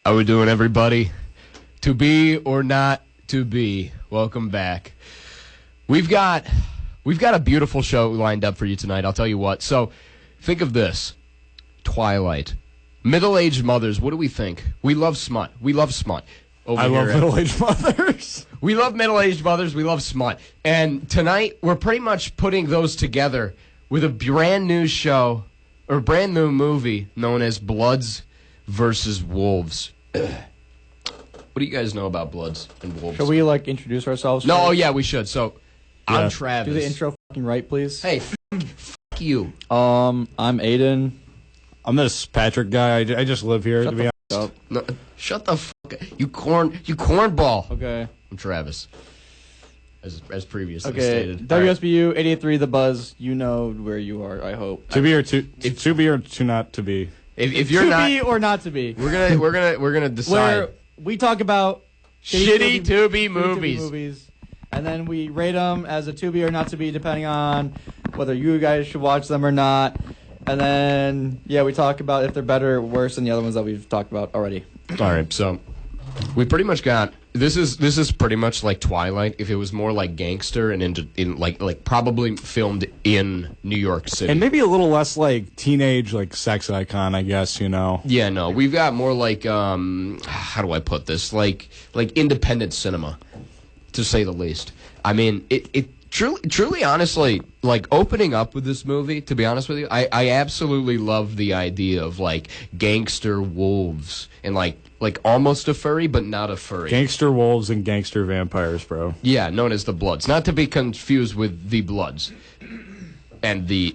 How we doing, everybody? To be or not to be. Welcome back. We've got a beautiful show lined up for you tonight. I'll tell you what. So, think of this: Twilight, middle-aged mothers. What do we think? We love smut. We love smut. I love middle-aged mothers. We love middle-aged mothers. We love smut. And tonight, we're pretty much putting those together with a brand new show, or brand new movie, known as BLOODZ vs WOLVEZ. What do you guys know about BLOODZ and WOLVEZ? Should we, introduce ourselves? No, oh, yeah, we should. So, yeah. I'm Travis. Do the intro fucking right, please. Hey, fuck you. I'm Aiden. I'm this Patrick guy. I just live here, to be honest. Up. No, shut the fuck up. You cornball. Okay. I'm Travis. As previously Okay. stated. WSBU 88.3 The Buzz. You know where you are, I hope. To be or to not to be. If you're to not, be or not to be. we're gonna decide. Where we talk about shitty Tubi movies. And then we rate them as a to be or not to be, depending on whether you guys should watch them or not. And then, yeah, we talk about if they're better or worse than the other ones that we've talked about already. All right, so we pretty much got this is pretty much like Twilight if it was more like gangster and in like probably filmed in New York City. And maybe a little less like teenage sex icon, I guess, you know. Yeah, no, we've got more like how do I put this? Like independent cinema, to say the least. I mean, it truly, honestly, opening up with this movie, to be honest with you, I absolutely love the idea of, gangster wolves and, almost a furry, but not a furry. Gangster wolves and gangster vampires, bro. Yeah, known as the Bloods. Not to be confused with the Bloods and the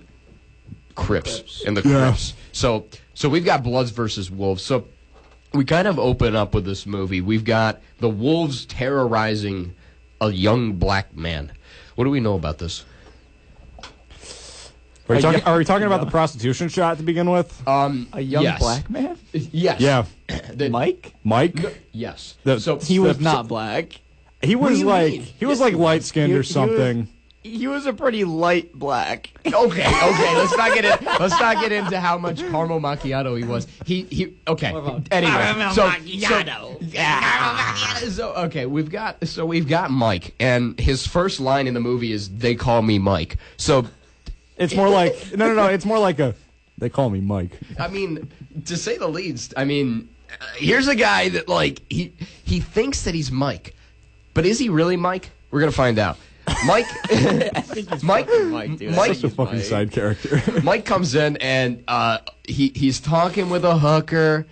Crips. And the Crips. So we've got Bloods versus Wolves. So we kind of open up with this movie. We've got the wolves terrorizing a young black man. What do we know about this? Are we talking about the prostitution shot to begin with? A young black man? Yes. Yeah. Mike? Mike? Yes. So he was not black. He was light skinned or something. He was a pretty light black. Okay. Let's not get into how much caramel macchiato he was. He okay. Anyway, so okay, we've got Mike, and his first line in the movie is "They call me Mike." So it's more like no. It's more like they call me Mike. I mean, to say the least. I mean, here's a guy that he thinks that he's Mike, but is he really Mike? We're gonna find out. Mike, I think he's Mike, dude. Mike's such a fucking side character. Mike comes in and he's talking with a hooker.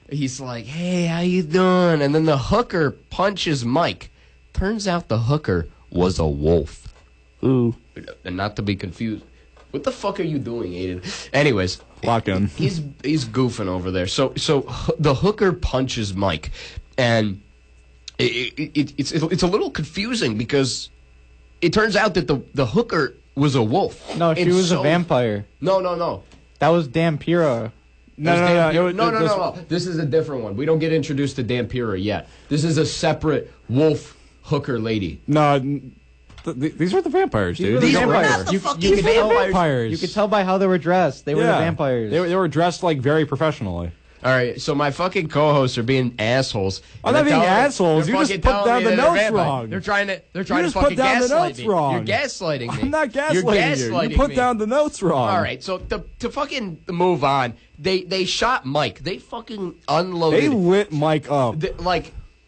He's like, "Hey, how you doing?" And then the hooker punches Mike. Turns out the hooker was a wolf. Ooh. And not to be confused. What the fuck are you doing, Aiden? Anyways, lock in. He's goofing over there. So the hooker punches Mike, and it's a little confusing because it turns out that the hooker was a wolf. No, she was a vampire. No. That was Dampira. No. This is a different one. We don't get introduced to Dampira yet. This is a separate wolf hooker lady. No, these are the vampires, dude. These are not the fucking vampires. You could tell by how they were dressed. They were the vampires. They were dressed very professionally. All right, so my fucking co-hosts are being assholes. I'm not being assholes. You just put down the notes wrong. They're trying to fucking gaslight me. Wrong. You're gaslighting me. I'm not gaslighting You're gaslighting you. You put down the notes wrong. All right, so to fucking move on, they shot Mike. They fucking unloaded. They lit Mike up.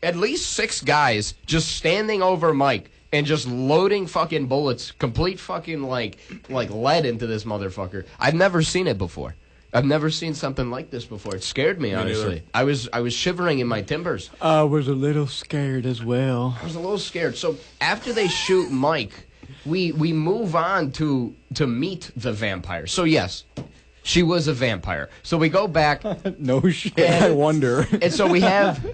At least 6 guys just standing over Mike and just loading fucking bullets, complete fucking like lead into this motherfucker. I've never seen it before. I've never seen something like this before. It scared me, honestly. I was shivering in my timbers. I was a little scared as well. I was a little scared. So after they shoot Mike, we move on to meet the vampire. So yes, she was a vampire. So we go back. No shit. I wonder. And so we have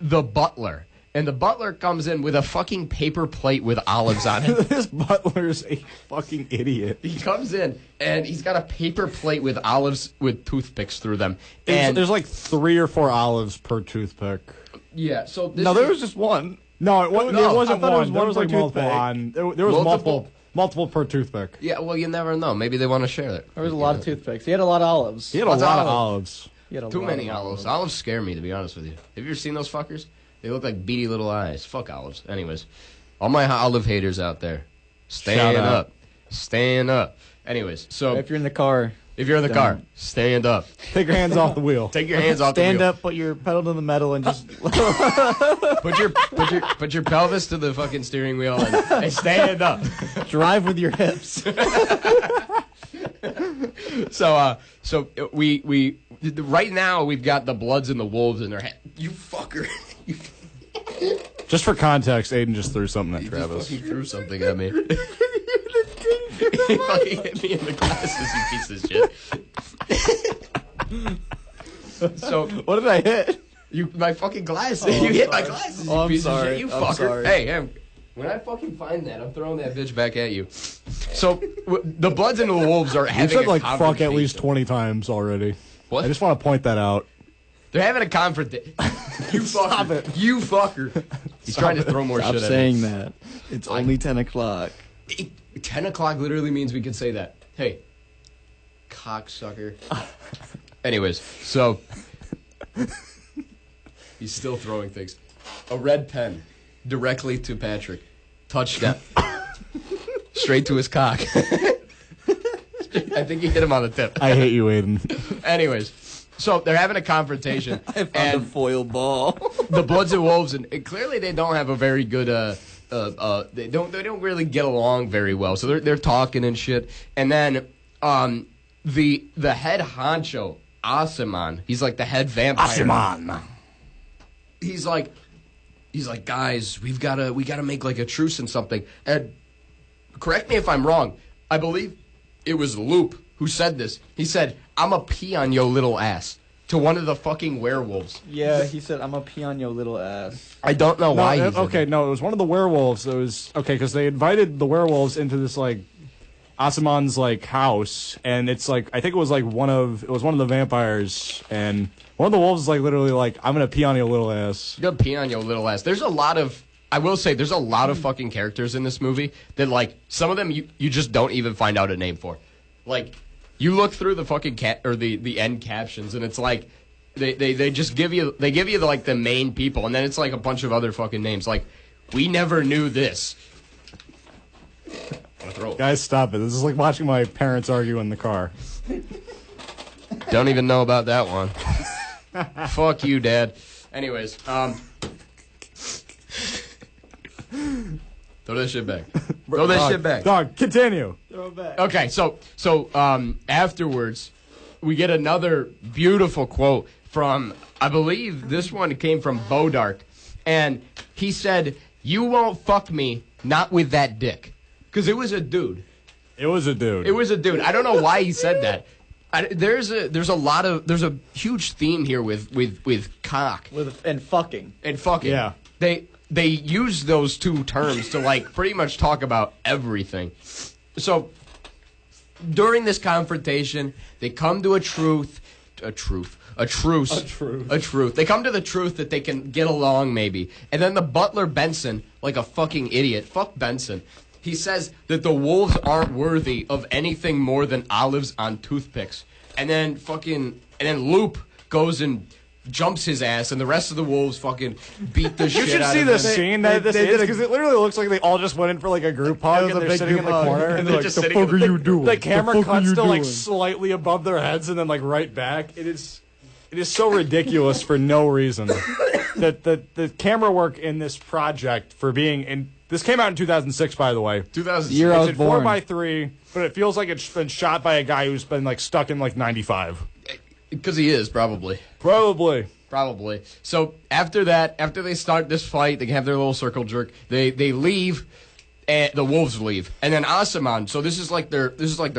the butler. And the butler comes in with a fucking paper plate with olives on it. This butler's a fucking idiot. He comes in, and he's got a paper plate with olives with toothpicks through them. And there's 3 or 4 olives per toothpick. Yeah, so this there was just one. No, it wasn't one. There was multiple on. There was multiple per toothpick. Yeah, well, you never know. Maybe they want to share it. There was a lot of toothpicks. He had a lot of olives. He had a lot of olives. He had a Too lot many of olives. Olives scare me, to be honest with you. Have you ever seen those fuckers? They look like beady little eyes. Fuck olives. Anyways, all my olive haters out there, stand Shout out. up. Stand up. Anyways, so If you're in the car, if you're in the car, stand up. Take your hands off the wheel. Take your hands off the stand wheel. up, put your pedal to the metal, and just Put your pelvis to the fucking steering wheel and stand up. drive with your hips. So we right now we've got the Bloods and the Wolves in their head. You fucker. Just for context, Aiden just threw something at He Travis. just fucking threw something at me. He fucking hit me in the glasses, you piece of shit. So What did I hit? my fucking glasses. Oh, you I'm hit my sorry. glasses, Oh, you I'm piece of sorry. shit. You I'm fucker. sorry. Hey, when I fucking find that, I'm throwing that bitch back at you. So the Bloods and the Wolves are You having said a like fuck at least confrontation. 20 times already. What? I just want to point that out. They're having a confrontation. You fucker. Stop it. You fucker. He's trying to throw more Stop shit at saying that. It's only 10 o'clock. me. 10 o'clock literally means we can say that. Hey, cocksucker. Anyways, so he's still throwing things. A red pen directly to Patrick. Touchdown. Straight to his cock. I think he hit him on the tip. I hate you, Aiden. Anyways, so they're having a confrontation. I found a and foil ball. the Bloods and Wolves, and clearly they don't have a very good. They don't really get along very well. So they're talking and shit. And then the head honcho, Asiman, he's like the head vampire. Asiman. He's like, guys, we gotta make like a truce and something. And correct me if I'm wrong. I believe it was Loop who said this. He said, "I'ma pee on your little ass" to one of the fucking werewolves. Yeah, he said, I'm a pee on your little ass. I don't know why. he said Okay, that. no, it was one of the werewolves. It was okay because they invited the werewolves into this like Asiman's like house, and it's like I think it was one of the vampires, and one of the wolves is like literally like, "I'm gonna pee on your little ass." You're gonna pee on your little ass. There's a lot of. I will say there's a lot of fucking characters in this movie that like some of them you just don't even find out a name for. Like you look through the fucking the end captions and it's like they just give you like the main people and then it's like a bunch of other fucking names like we never knew this. Guys, stop it! This is like watching my parents argue in the car. Don't even know about that one. Fuck you, Dad. Anyways, throw that shit back. Throw that shit back. Dog, continue. Throw it back. Okay, so afterwards, we get another beautiful quote from, I believe this one came from Bodark, and he said, "You won't fuck me, not with that dick," because it was a dude. It was a dude. It was a dude. I don't know why he said that. There's a huge theme here with cock And fucking. and fucking. Yeah. They use those two terms to like pretty much talk about everything. So during this confrontation, they come to a truce. They come to the truth that they can get along maybe. And then the butler Benson, like a fucking idiot, fuck Benson. He says that the wolves aren't worthy of anything more than olives on toothpicks. And then Loop goes and jumps his ass, and the rest of the wolves fucking beat the shit You should out see of the him. scene that this is because it literally looks like they all just went in for like a group hug and they're sitting in the corner And and they're they're just like, sitting in the- you doing? The camera fuck are cuts you to like doing?" slightly above their heads and then like right back. It is so ridiculous for no reason. That the camera work in this project for being in this came out in 2006, by the way. 2000. Year I was It's born. 4x3, but it feels like it's been shot by a guy who's been like stuck in like 95. Because he is, probably. Probably. So after that, after they start this fight, they have their little circle jerk. They leave, and the wolves leave, and then Asiman. So this is like their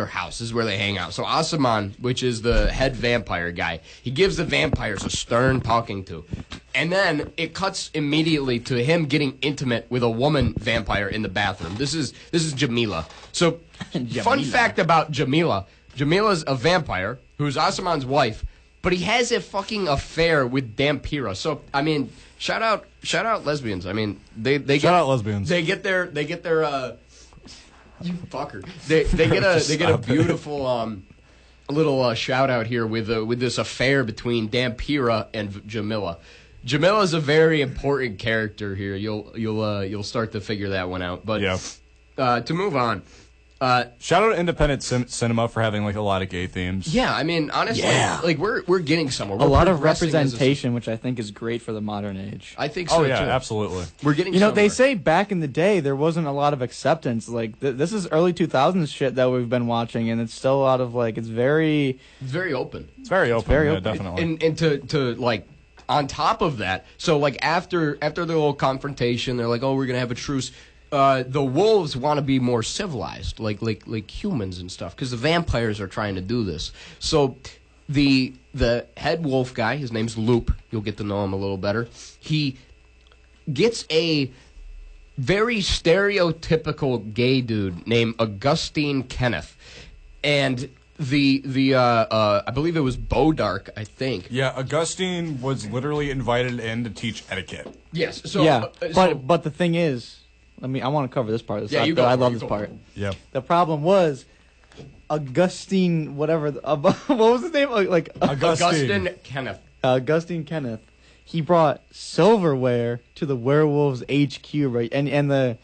house. This is where they hang out. So Asiman, which is the head vampire guy, he gives the vampires a stern talking to, and then it cuts immediately to him getting intimate with a woman vampire in the bathroom. This is Jamila. So fun fact about Jamila. Jamila's a vampire who's Asiman's wife. But he has a fucking affair with Dampira. So I mean, shout out lesbians. I mean, they Shout out lesbians. They get their you fucker. They get a beautiful shout out here with this affair between Dampira and Jamila. Jamila is a very important character here. You'll start to figure that one out. But to move on. Shout out to independent cinema for having like a lot of gay themes. Yeah, I mean, honestly, like we're getting somewhere. A lot of representation, which I think is great for the modern age. I think so. Oh yeah, too. absolutely. We're getting. They say back in the day there wasn't a lot of acceptance. Like this is early 2000s shit that we've been watching, and it's still a lot of like it's very open. It's very open. very yeah, open. definitely. And to like on top of that, so like after the little confrontation, they're like, oh, we're gonna have a truce. The wolves want to be more civilized, like humans and stuff, because the vampires are trying to do this. So the head wolf guy, his name's Loop. You'll get to know him a little better. He gets a very stereotypical gay dude named Augustine Kenneth, and I believe it was Bodark, I think. Yeah, Augustine was literally invited in to teach etiquette. Yes. So yeah, but the thing is. I want to cover this part. Yeah, you go. I love this part. Yeah. The problem was Augustine, whatever. What was his name? Like Augustine Kenneth. Augustine Kenneth. He brought silverware to the werewolves HQ, right? And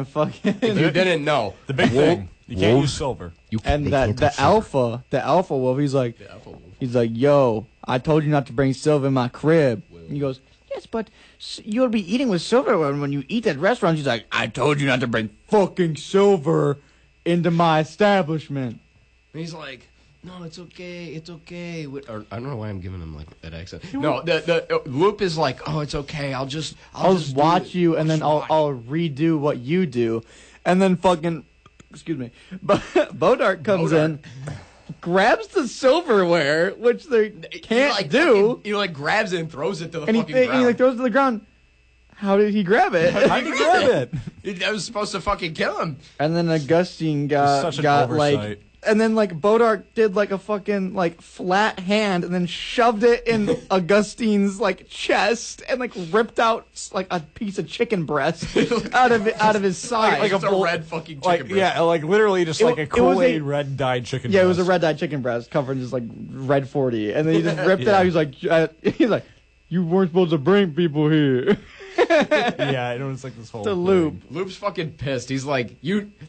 fucking. If you didn't know, the big thing. You can't use silver. The alpha wolf. He's like, yo, I told you not to bring silver in my crib. And he goes, yes, but you'll be eating with silverware when you eat at restaurants. He's like, I told you not to bring fucking silver into my establishment. And he's like, no, it's okay. Or, I don't know why I'm giving him like that accent. No, the Loop is like, oh, it's okay. I'll just watch you, and then I'll redo what you do, and then fucking, excuse me, Bodark comes in. Grabs the silverware, which they can't do. He like grabs it and throws it to the fucking ground. And he like throws it to the ground. How did he grab it? How did he grab it? That was supposed to fucking kill him. And then Augustine got like, and then like Bodark did like a fucking like flat hand and then shoved it in Augustine's like chest and like ripped out like a piece of chicken breast out of his side, like a red fucking chicken breast. Yeah, like literally just like a Kool-Aid red dyed chicken breast. Yeah, it was a red dyed chicken breast covered in just like red 40, and then he just ripped it out. He's like, you weren't supposed to bring people here. Yeah, it was like this whole Loop. Loop's fucking pissed. He's like,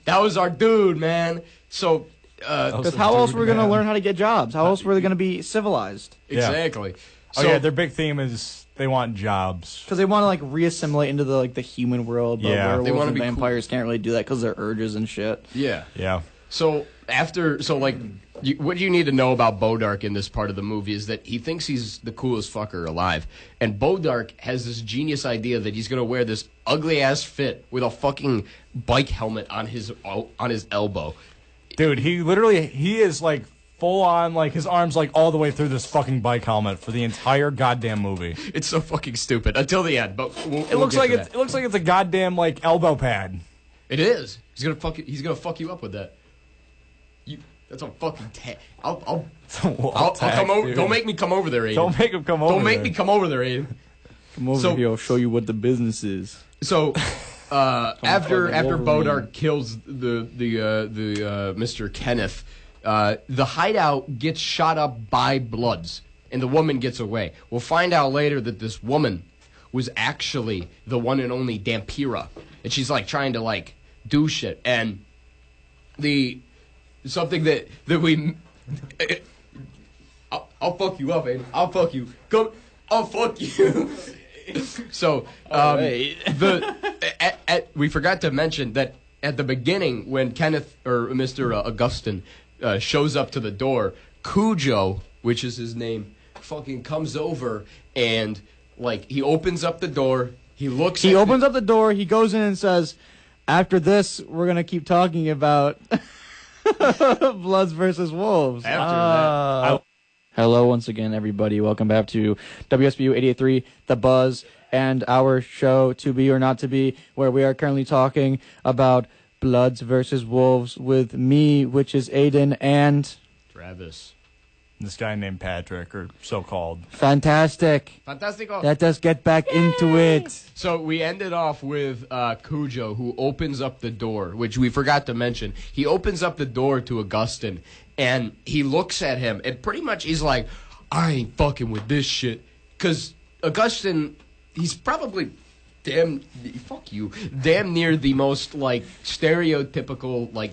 that was our dude, man. So. Because how else were we going to learn how to get jobs? How else were they going to be civilized? Exactly. So, their big theme is they want jobs. Because they want to like reassimilate into the human world. But werewolves they want to and be vampires can't really do that because they're urges and shit. Yeah. Yeah. So what you need to know about Bodark in this part of the movie is that he thinks he's the coolest fucker alive, and Bodark has this genius idea that he's gonna wear this ugly ass fit with a fucking bike helmet on his elbow. Dude, he is like full on, like his arms like all the way through this fucking bike helmet for the entire goddamn movie. It's so fucking stupid until the end, but it looks like it's a goddamn like elbow pad. It is. He's gonna fuck you up with that. That's a fucking I'll come over. Dude. Don't make me come over there, Aiden. Don't make him come over. Don't make me come over there, Aiden. Come over here. I'll show you what the business is. So. After Bodark kills the Mr. Kenneth, the hideout gets shot up by Bloods, and the woman gets away. We'll find out later that this woman was actually the one and only Dampira, and she's like trying to like do shit. And something that we I'll fuck you up, Aiden. I'll fuck you. Go. I'll fuck you. So, we forgot to mention that at the beginning, when Kenneth or Mr. Augustine shows up to the door, Cujo, which is his name, fucking comes over and like he opens up the door. He opens up the door. He goes in and says, "After this, we're gonna keep talking about Bloods versus Wolves." After that. Hello once again, everybody. Welcome back to WSBU 88.3, The Buzz, and our show, To Be or Not To Be, where we are currently talking about Bloods versus Wolves with me, which is Aiden, and... Travis. This guy named Patrick, or so-called. Fantastic. Fantastico. Let us get back into it. So we ended off with Cujo, who opens up the door, which we forgot to mention. He opens up the door to Augustine, And he looks at him, and pretty much he's like, I ain't fucking with this shit. Because Augustine, he's probably damn near the most, like, stereotypical, like,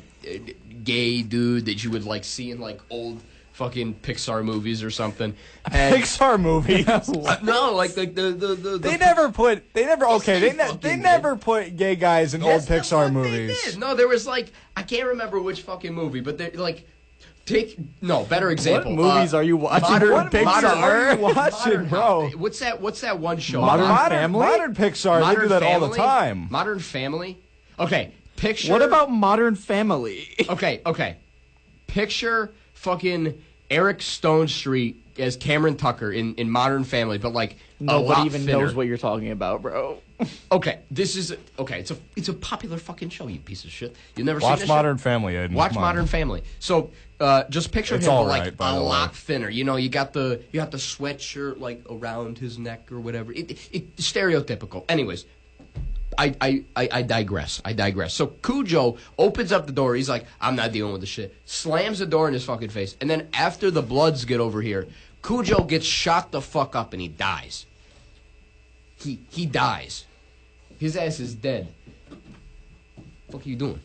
gay dude that you would, like, see in, like, old fucking Pixar movies or something. And Pixar movies. no, like the they never put gay guys in old Pixar movies. They did. No, there was like I can't remember which fucking movie, but they like better example. What movies are you watching? What Pixar are you watching, bro? What's that one show? Modern Family? Modern Pixar. Modern they do that Family? all the time. Modern Family. Okay, picture. What about Modern Family? Okay. Picture fucking Eric Stone Street as Cameron Tucker in Modern Family, but like Nobody even knows what you're talking about, bro. Okay, it's a popular fucking show, you piece of shit. You've never Watch seen this Modern show? Family, Aiden. Watch Modern Family. So just picture It's him all like right, by a the way. lot thinner. You know, you got the sweatshirt like around his neck or whatever. It stereotypical. Anyways, I digress. So Cujo opens up the door. He's like, I'm not dealing with the shit. Slams the door in his fucking face. And then after the Bloods get over here, Cujo gets shot the fuck up and he dies. He dies. His ass is dead. What are you doing?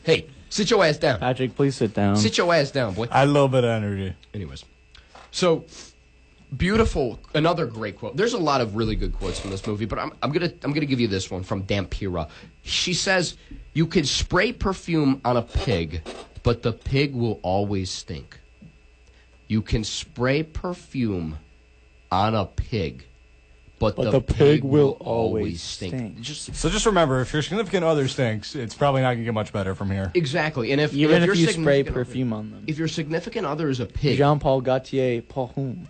Hey, sit your ass down. Patrick, please sit down. Sit your ass down, boy. I had a little bit of energy. Anyways. So beautiful, another great quote. There's a lot of really good quotes from this movie, but I'm gonna give you this one from Dampira. She says, "You can spray perfume on a pig, but the pig will always stink." You can spray perfume on a pig, but the pig will always stink. Just remember, if your significant other stinks, it's probably not going to get much better from here. Exactly, and if Even your if you spray significant perfume other, on them. if your significant other is a pig, Jean-Paul Gaultier, Parfum.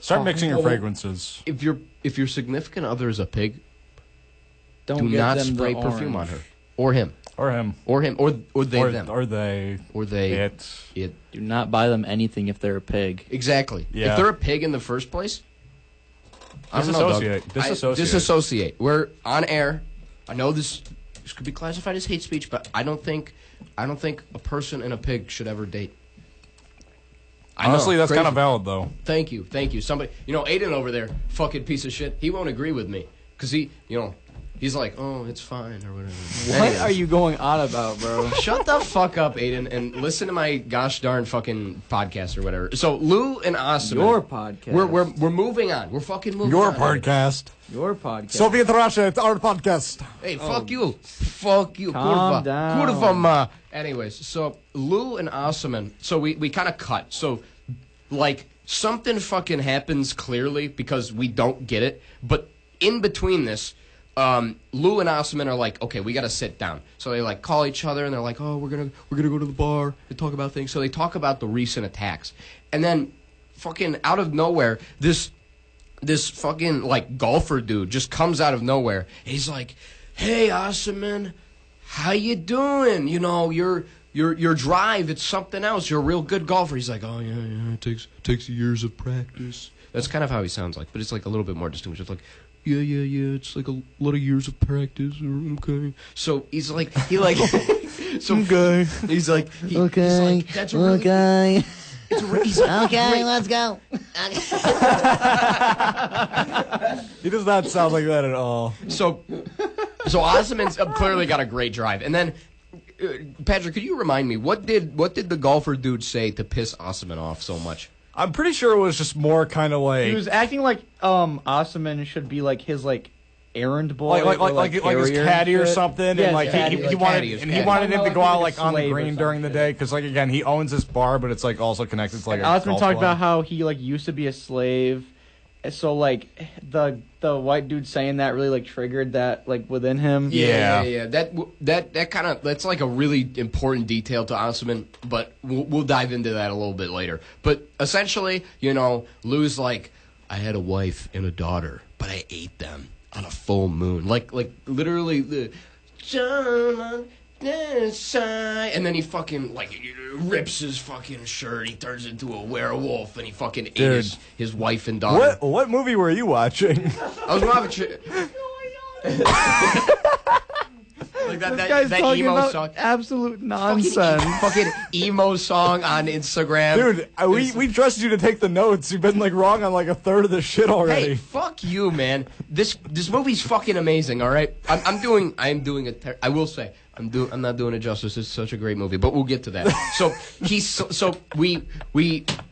Start mixing your fragrances. if your significant other is a pig, Don't do get not them spray the perfume orange. on her or him. Or him. Or him, or they, them. Or they. It. Do not buy them anything if they're a pig. Exactly. Yeah. If they're a pig in the first place, I don't know, Doug. Disassociate. Disassociate. We're on air. I know this could be classified as hate speech, but I don't think a person and a pig should ever date. Honestly, that's crazy. kind of valid, though. Thank you. Somebody, Aiden over there, fucking piece of shit. He won't agree with me because he's like, oh, it's fine or whatever. What are you going on about, bro? Shut the fuck up, Aiden, and listen to my gosh darn fucking podcast or whatever. So Lou and Osman, Your podcast. We're moving on. We're fucking moving Your on. podcast. Your podcast. Soviet Russia, it's our podcast. Hey, fuck you. Fuck you. Calm Kurva. down. Kurva ma. Anyways, so Lou and Osman, so we kind of cut. So, like, something fucking happens clearly because we don't get it. But in between this, Lou and Osman are like, okay, we got to sit down. So they like call each other and they're like, oh, we're gonna go to the bar and talk about things. So they talk about the recent attacks, and then fucking out of nowhere, this fucking like golfer dude just comes out of nowhere. And he's like, hey, Osman, how you doing? Your drive, it's something else. You're a real good golfer. He's like, oh yeah, it takes years of practice. That's kind of how he sounds like, but it's like a little bit more distinguished. It's like, yeah, it's like a lot of years of practice. Okay. So he's like, so Okay. He's like, Okay. He's like, that's a really, Okay. he's like, Okay, let's go. He does not sound like that at all. So Osman's clearly got a great drive. And then, Patrick, could you remind me, what did the golfer dude say to piss Osman off so much? I'm pretty sure it was just more kind of like... He was acting like Osman should be like his like errand boy, like his carrier caddy or shit. something, Yeah, and like caddy, he like wanted caddy, caddy. wanted him to go out like on the Slave or green during the something. day because like again he owns this bar, but it's like also connected to like a Osman golf talked club. about how he like used to be a slave, so like the white dude saying that really like triggered that like within him. Yeah. That's like a really important detail to Osman, but we'll dive into that a little bit later. But essentially, Lou's like, I had a wife and a daughter, but I ate them on a full moon, like literally the and then he fucking like rips his fucking shirt. He turns into a werewolf, and he fucking ate his wife and daughter. What movie were you watching? I was watching. Like This guy's that talking emo about song. absolute nonsense. Fucking emo song on Instagram. Dude, we trusted you to take the notes. You've been like wrong on like a third of the shit already. Hey, fuck you, man. This movie's fucking amazing. All right, I will say I'm not doing it justice. It's such a great movie, but we'll get to that. So we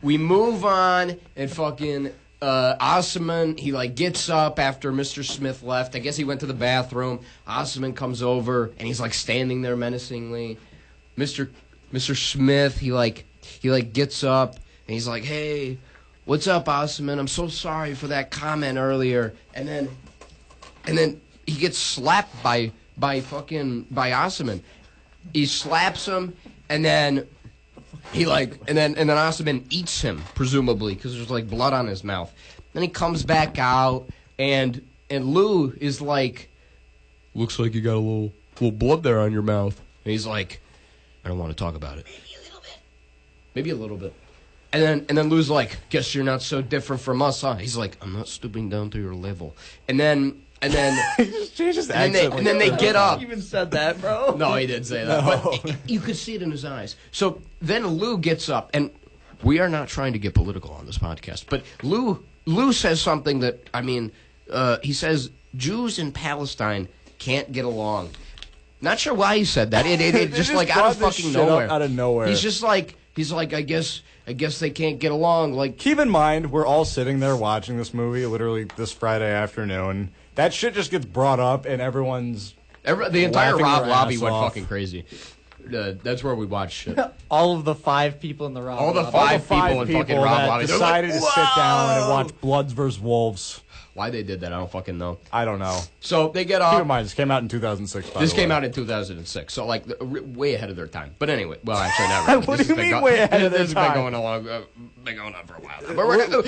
move on and fucking Osman, he like gets up after Mr. Smith left. I guess he went to the bathroom. Osman comes over and he's like standing there menacingly. Mr. Smith, he gets up and he's like, "Hey, what's up, Osman? I'm so sorry for that comment earlier." And then he gets slapped by Osman. He slaps him and then Osman eats him, presumably, because there's like blood on his mouth. Then he comes back out, and Lou is like, "Looks like you got a little blood there on your mouth." And he's like, "I don't want to talk about it." Maybe a little bit. And then Lou's like, "Guess you're not so different from us, huh?" He's like, "I'm not stooping down to your level." And then they get up. You even said that, bro. No, he didn't say that. No. But you could see it in his eyes. So then Lou gets up, and we are not trying to get political on this podcast, but Lou says something that, he says Jews in Palestine can't get along. Not sure why he said that. It just like out of fucking nowhere. Out of nowhere. He's like, I guess they can't get along. Like, keep in mind, we're all sitting there watching this movie literally this Friday afternoon. That shit just gets brought up, and the entire Rob lobby went fucking crazy. That's where we watched shit. All of the 5 people in the Rob. All the lobby. five people in fucking Rob lobby decided to sit down and watch Bloods vs. Wolves. Why they did that, I don't fucking know. I don't know. So they get off. Keep in mind, this came out in 2006. This came out in 2006, so like way ahead of their time. But anyway, well, actually, not really. What do you mean way ahead of their time? This has been going on for a while. Now. But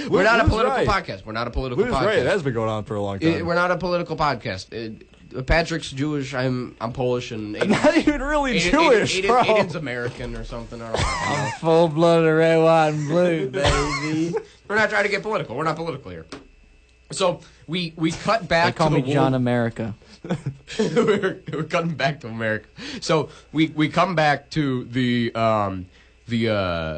we're not a political podcast. We're not a political podcast. Right. It has been going on for a long time. We're not a political podcast. Patrick's Jewish. I'm Polish, and I'm not even really Jewish, bro. Aiden's American or something. I don't know. I'm full-blooded red, white, and blue, baby. We're not trying to get political. We're not political here. So we cut back. They call me John America. we're cutting back to America. So we come back to the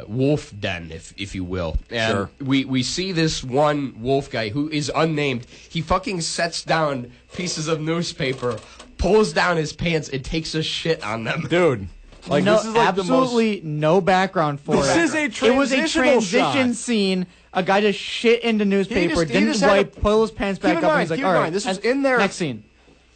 wolf den, if you will. And sure. We see this one wolf guy who is unnamed. He fucking sets down pieces of newspaper, pulls down his pants, and takes a shit on them. Dude. Like, no, this is like absolutely no background for it. This is a transitional It was a transition shot. scene. A guy just shit into newspaper, didn't wipe, pull his pants back up, and he's like, all right, this was in there. Next scene.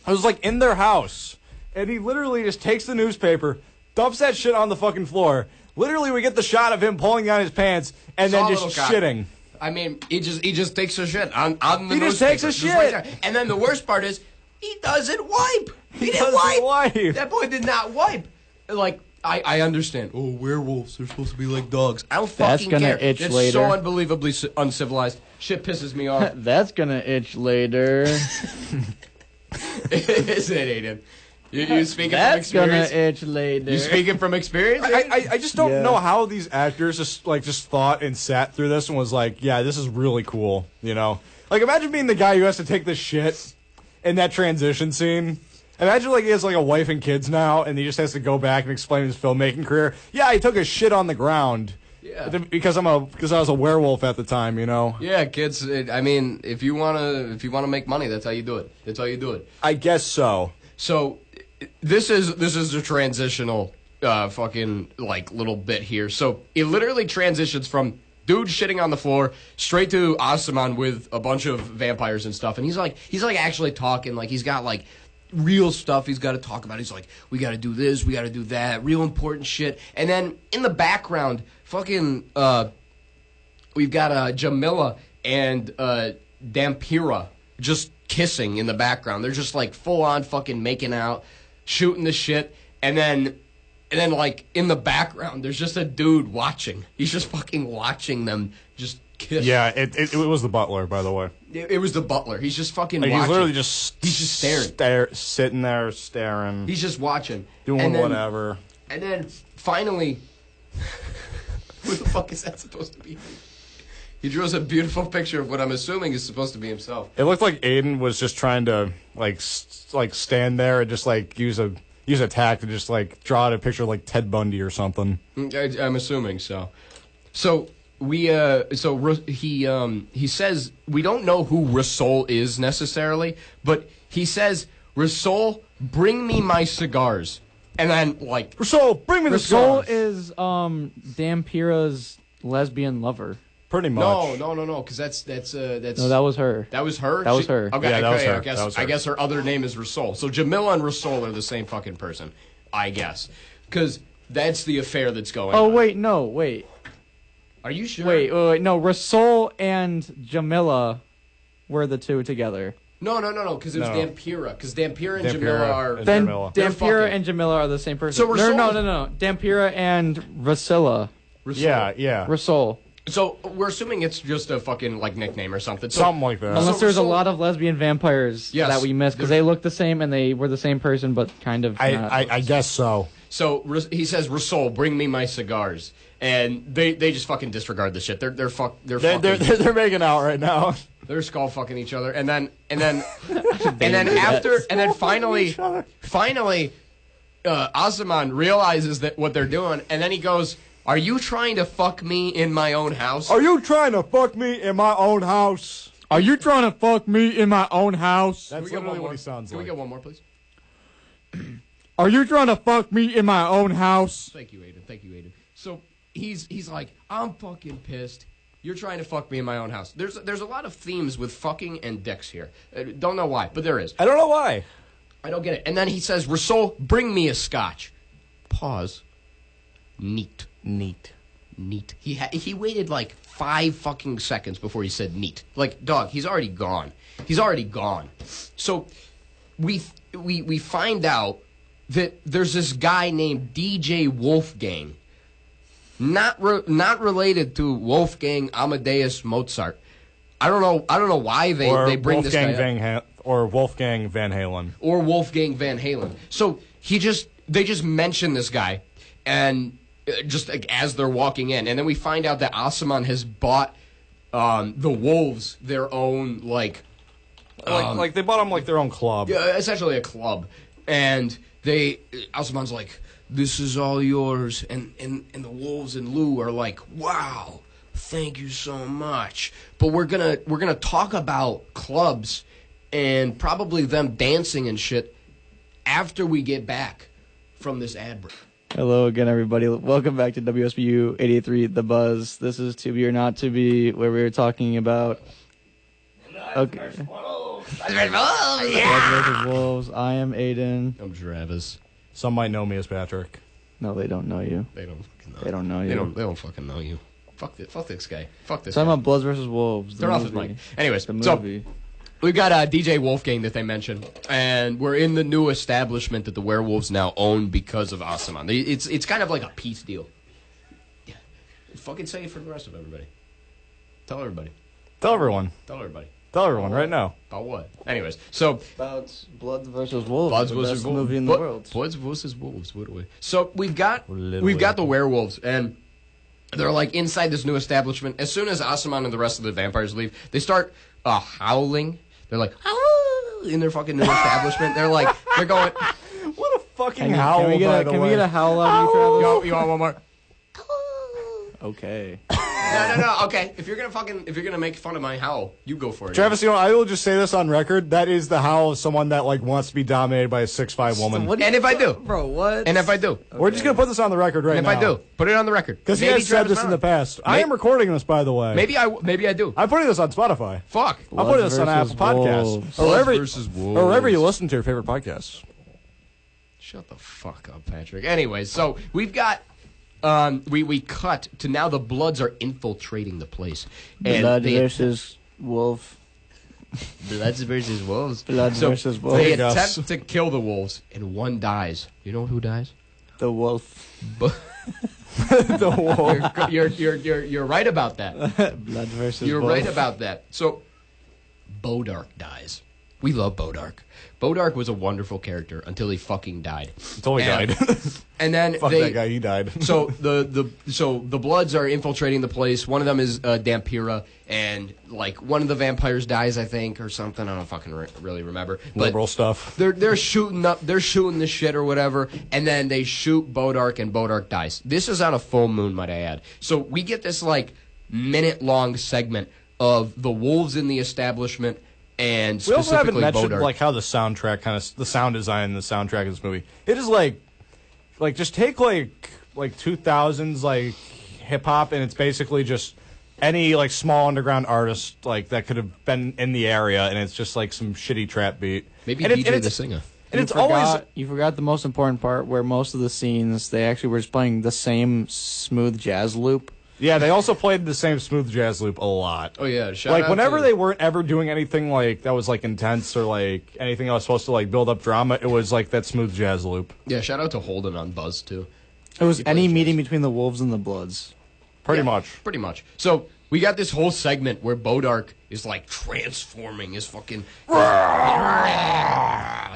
It was like in their house. And he literally just takes the newspaper, dumps that shit on the fucking floor. Literally, we get the shot of him pulling down his pants and then just shitting. I mean, he just takes a shit on the newspaper. He just takes a shit. And then the worst part is, he doesn't wipe. He didn't doesn't wipe. wipe. That boy did not wipe. Like, I understand. Oh, werewolves, they're supposed to be like dogs. I don't fucking care. That's gonna itch It's later. so unbelievably uncivilized. Shit pisses me off. That's gonna itch later. Is it, Aiden? You speaking from That's experience? gonna itch later. You speaking from experience? I just don't know how these actors just thought and sat through this and was like, yeah, this is really cool, you know? Like, imagine being the guy who has to take this shit in that transition scene. Imagine like he has like a wife and kids now, and he just has to go back and explain his filmmaking career. Yeah, he took a shit on the ground. Yeah. Because I was a werewolf at the time, you know. Yeah, kids. I mean, if you wanna make money, that's how you do it. That's how you do it. I guess so. So, this is a transitional fucking like little bit here. So it literally transitions from dude shitting on the floor straight to Asaman with a bunch of vampires and stuff, and he's like actually talking, like he's got like real stuff he's got to talk about. He's like, we got to do this, we got to do that, real important shit. And then in the background, fucking, we've got Jamila and Dampira just kissing in the background. They're just like full on fucking making out, shooting the shit, and then like in the background, there's just a dude watching. He's just fucking watching them just kiss. Yeah, it was the butler, by the way. It was the butler. He's just fucking like, watching. He's literally just staring. Sitting there staring. He's just watching. Doing whatever. And then finally, who the fuck is that supposed to be? He draws a beautiful picture of what I'm assuming is supposed to be himself. It looked like Aiden was just trying to like stand there and just like use a use a tack to just like draw out a picture of, like Ted Bundy or something. I'm assuming so. So he says we don't know who Rasol is necessarily, but he says, Rasol, bring me my cigars. And then, like... Rasol, bring me the Rasol cigars. is Dampira's lesbian lover. Pretty much. No, because that's... No, that was her. That was her? That was her. Okay, Yeah, that was her. I guess her other name is Rasol. So Jamila and Rasol are the same fucking person, I guess. Because that's the affair that's going on. Oh, wait, no, wait. Are you sure? Wait, no, Rasol and Jamila were the two together. No, because it was No. Dampira. Because Dampira and Dampira Jamila are... and Then Jamila. They're Dampira fucking- and Jamila are the same person. So Rasol- No. Dampira and Rasila. Rasol. Yeah. Rasol. So we're assuming it's just a fucking, like, nickname or something. So, Something like that. So Unless there's a Rasol- lot of lesbian vampires Yes. that we missed, because they look the same and they were the same person, but kind of not. I guess so. So he says, Rasol, bring me my cigars. And they just fucking disregard the shit. They're making out right now. They're skull fucking each other, and then finally, Asaman realizes that what they're doing, and then he goes, "Are you trying to fuck me in my own house?" Are you trying to fuck me in my own house? Are you trying to fuck me in my own house? That's Can we get literally one what more? he sounds Can like. we get one more, please? Are you trying to fuck me in my own house? Thank you, Aiden. So he's like, I'm fucking pissed. You're trying to fuck me in my own house. There's a lot of themes with fucking and dicks here. Don't know why, but there is. I don't know why. I don't get it. And then he says, Rasol, bring me a scotch. Pause. Neat. He waited like 5 fucking seconds before he said neat. Like, dog, he's already gone. So we find out that there's this guy named DJ Wolfgang. Not related to Wolfgang Amadeus Mozart. I don't know why they bring this guy up. Or Wolfgang Van Halen. Or Wolfgang Van Halen. So they just mention this guy, and just like as they're walking in, and then we find out that Asaman has bought the Wolves their own like they bought them like their own club. yeah, essentially a club, and Asaman's like, this is all yours, and the Wolves and Lou are like, wow, thank you so much, but we're gonna talk about clubs and probably them dancing and shit after we get back from this ad break. Hello again, everybody. Welcome back to WSBU 88.3 The Buzz. This is Tubi or Not Tubi, where we're talking about... Okay. Bloods versus Wolves. I am Aiden. I'm Travis. Some might know me as Patrick. No, they don't know you. They don't fucking know. They don't know you. They don't fucking know you. Fuck this guy. Fuck this Talking guy. about Bloods versus Wolves. Turn off his mic. Anyways, The so movie. we've got DJ Wolfgang that they mentioned, and we're in the new establishment that the werewolves now own because of Asaman. It's kind of like a peace deal. Yeah. Fucking say it for the rest of everybody. Tell everybody. Tell everyone. Right now. About what? Anyways, so About Bloods versus Wolves. Bloods the versus best Wolves. movie in the world. Bloods versus Wolves. What do we? So we've got Literally. the werewolves, and they're like inside this new establishment. As soon as Asaman and the rest of the vampires leave, they start howling. They're like, "Ow!" in their fucking new establishment. They're going. What a fucking Can howl, we get by the a way. howl out of you, Travis? You want one more? Okay. No. Okay, if you're gonna make fun of my howl, you go for it. Travis, I will just say this on record. That is the howl of someone that like wants to be dominated by a 6'5" woman. And if I do, Bro, what? and if I do, We're just going to put this on the record right and now. if I do, put it on the record. Because he Maybe has said Travis this in the Miller. past. I am recording this, by the way. Maybe I do. I'm putting this on Spotify. Fuck. I'm putting this on versus Apple Podcasts. Wolves. Or wherever, versus Wolves. or wherever you listen to your favorite podcasts. Shut the fuck up, Patrick. Anyways, so we've got we cut to now the Bloods are infiltrating the place. And Blood they- versus Wolf. Bloods versus Wolves. Bloods So versus Wolves. they There you go. attempt to kill the wolves, and one dies. You know who dies? The Wolf. The wolf. You're right about that. Blood versus You're Wolf. right about that. So Bodark dies. We love Bodark. Bodark was a wonderful character until he fucking died. Until he died. And then Fuck that guy, he died. So the Bloods are infiltrating the place. One of them is Dampira, and like one of the vampires dies, I think, or something. I don't fucking really remember. But Liberal stuff. They're shooting the shit or whatever, and then they shoot Bodark, and Bodark dies. This is on a full moon, might I add. So we get this like minute-long segment of the wolves in the establishment. And we also haven't mentioned Bodark. like how the soundtrack the sound design and the soundtrack of this movie. It is like just take like 2000s like hip hop, and it's basically just any like small underground artist like that could have been in the area, and it's just like some shitty trap beat. Maybe DJ the singer. And it's always you forgot the most important part, where most of the scenes they actually were just playing the same smooth jazz loop. Yeah, they also played the same smooth jazz loop a lot. Oh yeah, like whenever they weren't ever doing anything like that was like intense or like anything that was supposed to like build up drama, it was like that smooth jazz loop. Yeah, shout out to Holden on Buzz too. It was any meeting between the wolves and the Bloods. Pretty much. Pretty much. So we got this whole segment where Bodark is like transforming his fucking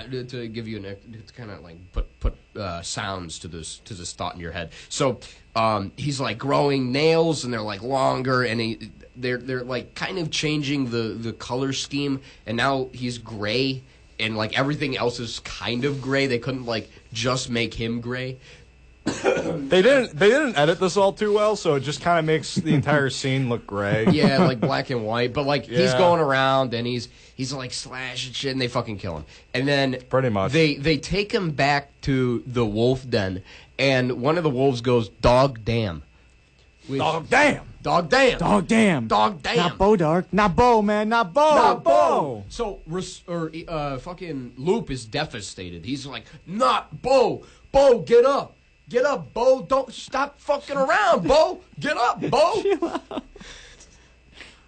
to give you to kind of like put sounds to this thought in your head. So he's like growing nails, and they're like longer, and they're like kind of changing the color scheme, and now he's gray, and like everything else is kind of gray. They couldn't like just make him gray. They didn't edit this all too well, so it just kind of makes the entire scene look gray. Yeah, like black and white, but like he's going around and he's like slashing shit, and they fucking kill him. And then pretty much they take him back to the wolf den, and one of the wolves goes, "Dog damn." Dog damn. Dog damn. Dog damn. Dog damn. Not Bodark. Not Bo, man. Not Bo. Not Bo. So fucking Loop is devastated. He's like, "Not Bo. Bo, get up. Get up, Bo. Don't stop fucking around, Bo. Get up, Bo."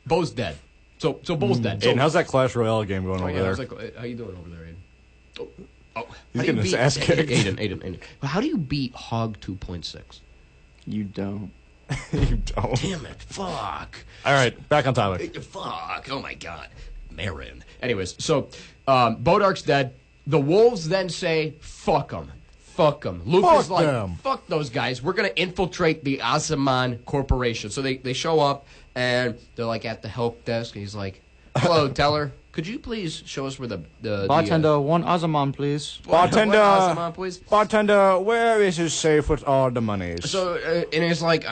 Bo's dead. So Bo's dead. So, Aiden, how's that Clash Royale game going over there? Like, how you doing over there, Aiden? Oh, he's getting his ass kicked. Aiden. How do you beat Hog 2.6? You don't. You don't. Damn it. Fuck. All right, back on topic. Fuck. Oh, my God. Marin. Anyways, so Bodark's dead. The wolves then say, fuck him. Fuck them. Luke is like, fuck those guys. We're going to infiltrate the Asaman Corporation. So they show up, and they're like at the help desk, and he's like, "Hello, teller. Could you please show us where the bartender, one Asaman, please. Bartender, one Asaman, please. Bartender, where is his safe with all the monies?" So, and he's like,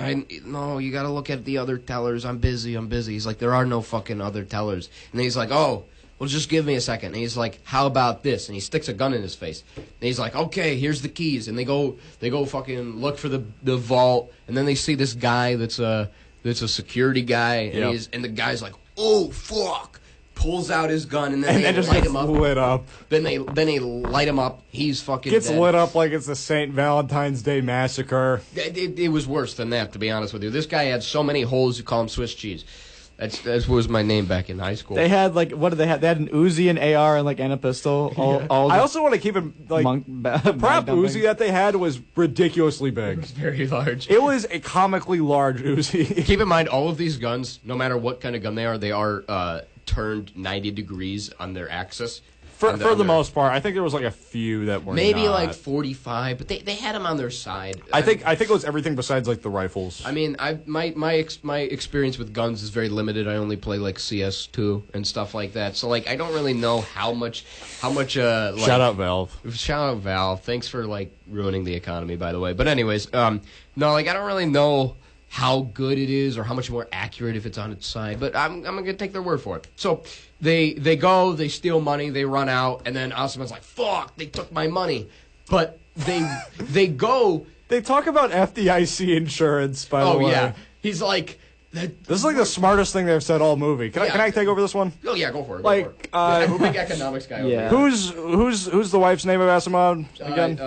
"No, you got to look at the other tellers. I'm busy. He's like, "There are no fucking other tellers." And then he's like, "Oh, well, just give me a second." And he's like, "How about this?" And he sticks a gun in his face. And he's like, "Okay, here's the keys." And they go fucking look for the vault. And then they see this guy that's a security guy. And and the guy's like, "Oh fuck!" Pulls out his gun, and then they just light him up. Lit up. Then they light him up. He's fucking gets dead. lit up like it's the St. Valentine's Day massacre. It was worse than that, to be honest with you. This guy had so many holes, you call him Swiss cheese. That was my name back in high school. They had like, what did they have? They had an Uzi, an AR, and like and a pistol. All I also want to keep it like the prop Uzi that they had was ridiculously big. It was very large. It was a comically large Uzi. Keep in mind, all of these guns, no matter what kind of gun they are turned 90 degrees on their axis. For the most part, I think there was like a few that were maybe not. like 45, but they had them on their side. I think it was everything besides like the rifles. I mean, my experience with guns is very limited. I only play like CS2 and stuff like that. So like I don't really know how much like, shout out Valve. Shout out Valve. Thanks for like ruining the economy, by the way. But anyways, no, like I don't really know how good it is or how much more accurate if it's on its side, but I'm gonna take their word for it. So they go, they steal money, they run out, and then Asaman's like, "Fuck, they took my money." But they go. They talk about FDIC insurance, by the way. Oh yeah, he's like. This is like the smartest thing they've said all movie. Can I take over this one? Oh yeah, go for it. Like, I'm a big economics guy. Yeah. Over Who's the wife's name of Asaman again?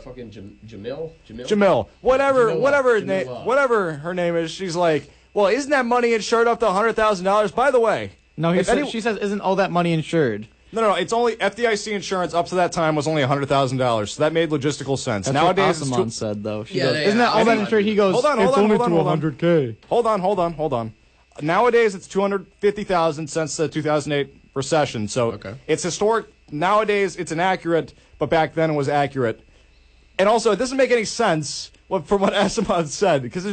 Fucking Jamil. Whatever her name is. She's like, well, isn't that money insured up to $100,000? By the way, no. She says, isn't all that money insured? No. It's only FDIC insurance up to that time was only $100,000, so that made logistical sense. That's Nowadays, what Asaman said though. She Yeah, goes, yeah, isn't that all that insured? He goes, hold on, it's only to $100K. $100K. Hold on. Nowadays, it's $250,000 since the 2008 recession. So Okay. it's historic. Nowadays, it's inaccurate, but back then it was accurate. And also, it doesn't make any sense from what Asimov said, because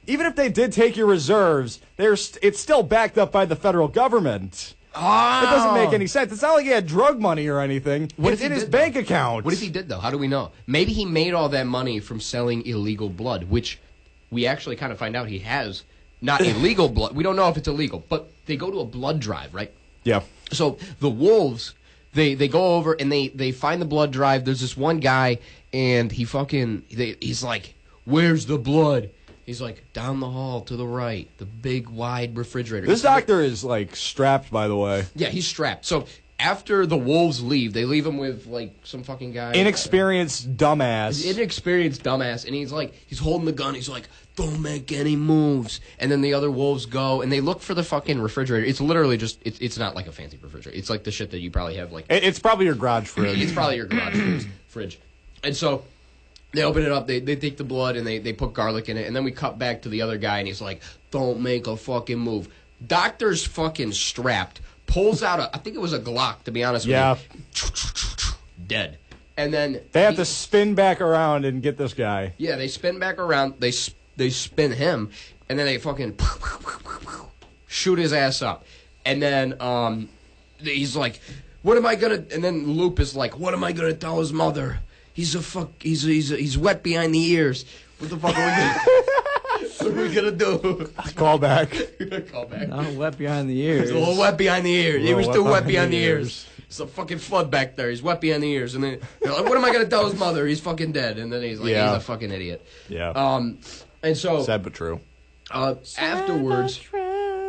even if they did take your reserves, it's still backed up by the federal government. Oh. It doesn't make any sense. It's not like he had drug money or anything. It's in his bank account. What if he did, though? How do we know? Maybe he made all that money from selling illegal blood, which we actually kind of find out he has. Not illegal blood. We don't know if it's illegal, but they go to a blood drive, right? Yeah. So the wolves, they go over and they find the blood drive. There's this one guy, and he's like, "Where's the blood?" He's like, "Down the hall to the right, the big wide refrigerator." This doctor is like strapped, by the way. Yeah, he's strapped. So after the wolves leave, they leave him with like some fucking guy. Inexperienced dumbass. Inexperienced dumbass, and he's holding the gun. He's like, "Don't make any moves." And then the other wolves go and they look for the fucking refrigerator. It's literally just it's not like a fancy refrigerator. It's like the shit that you probably have like. It's probably your garage fridge. It's probably your garage fridge. And so they open it up, they take the blood, and they put garlic in it, and then we cut back to the other guy, and he's like, "Don't make a fucking move." Doctor's fucking strapped, pulls out I think it was a Glock, to be honest with you. Dead. And then they have to spin back around and get this guy. Yeah, they spin back around, they spin him, and then they fucking shoot his ass up. And then he's like, "What am I gonna?" And then Loop is like, "What am I gonna tell his mother? He's wet behind the ears. What the fuck are we gonna do?" Call back. Call back. Not wet behind the ears. He's a little wet behind the ears. He was wet too wet behind behind the the ears. It's a fucking flood back there. He's wet behind the ears. And then they're like, "What am I gonna tell his mother? He's fucking dead." And then he's like, Yeah. "He's a fucking idiot." Yeah. And so Sad but true. afterwards,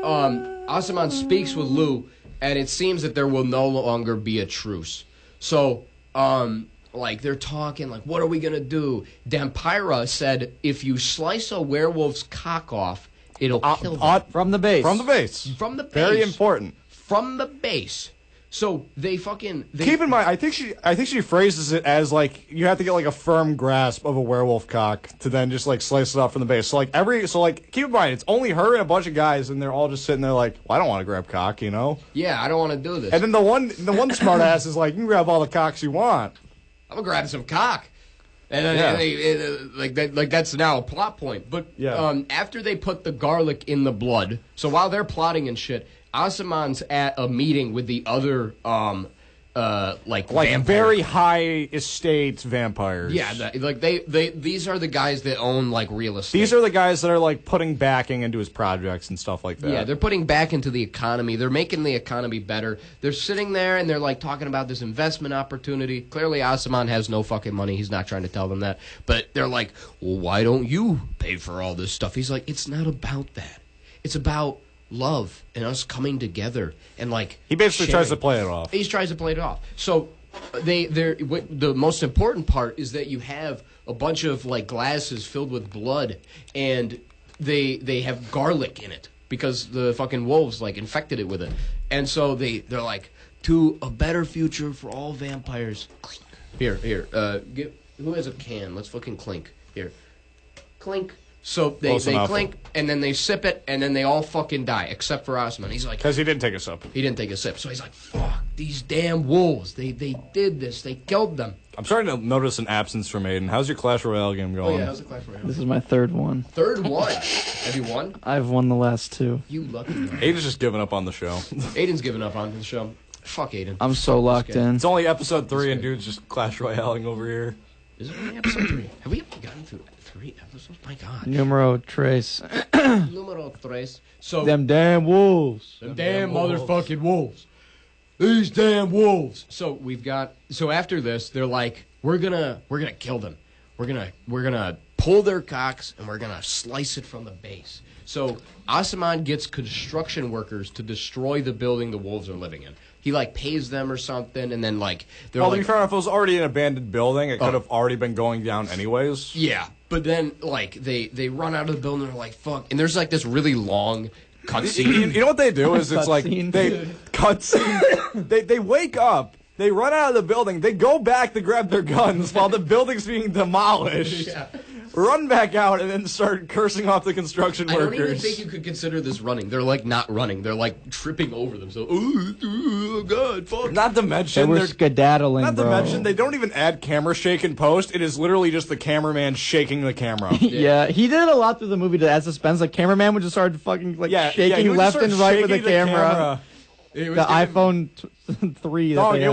Asaman speaks with Lou, and it seems that there will no longer be a truce. So, like, they're talking, like, what are we gonna do? Dampira said, if you slice a werewolf's cock off, it'll kill them. From the base. From the base. From the base. Very important. From the base. So they keep in mind. I think she phrases it as like you have to get like a firm grasp of a werewolf cock to then just like slice it off from the base. So keep in mind it's only her and a bunch of guys, and they're all just sitting there like, well, I don't want to grab cock, you know? Yeah, I don't want to do this. And then the one smart ass is like, you can grab all the cocks you want. I'm gonna grab some cock. And then that's now a plot point. But after they put the garlic in the blood, so while they're plotting and shit, Asaman's at a meeting with the other vampire. Very high estate vampires. Yeah, these are the guys that own like real estate. These are the guys that are like putting backing into his projects and stuff like that. Yeah, they're putting back into the economy. They're making the economy better. They're sitting there and they're like talking about this investment opportunity. Clearly, Asaman has no fucking money. He's not trying to tell them that. But they're like, well, why don't you pay for all this stuff? He's like, it's not about that. It's about love and us coming together and like he basically sharing. tries to play it off. He tries to play it off. So the most important part is that you have a bunch of like glasses filled with blood, and they have garlic in it because the fucking wolves like infected it with it, and so they're like, to a better future for all vampires. Here, who has a can? Let's fucking clink. Here, clink. So they clink, and then they sip it, and then they all fucking die, except for Osman. He's like... Because he didn't take a sip. He didn't take a sip. So he's like, fuck, these damn wolves. They did this. They killed them. I'm starting to notice an absence from Aiden. How's your Clash Royale game going? Oh, yeah, how's the Clash Royale? This is my third one. Third one? Have you won? I've won the last two. You lucky guy. Aiden's just giving up on the show. Aiden's giving up on the show. Fuck Aiden. I'm so locked in. It's only episode 3, and dude's just Clash Royale-ing over here. Is it only episode 3? Have we gotten through 3 episodes? My God. Numero tres. Numero tres. So Them damn wolves. Them damn motherfucking wolves. These damn wolves. So after this, they're like, we're gonna kill them. We're gonna pull their cocks and we're gonna slice it from the base. So Asaman gets construction workers to destroy the building the wolves are living in. He like pays them or something, and then like they're well, like, to be fair, if it was already an abandoned building, it could have already been going down anyways. Yeah, but then like they run out of the building, and they're like, fuck, and there's like this really long cutscene. You know what they do is it's like they wake up, they run out of the building, they go back to grab their guns while the building's being demolished. Yeah. run back out, and then start cursing off the construction workers. I don't even think you could consider this running. They're like not running. They're like tripping over them. So, oh God, fuck. Not to They mention, were skedaddling, not bro. to mention, they don't even add camera shake in post. It is literally just the cameraman shaking the camera. Yeah, he did it a lot through the movie to add suspense. Like, cameraman would just start fucking, like, he shaking would left just and start right with the shaking camera. It was The giving- iPhone 3 that Dog, they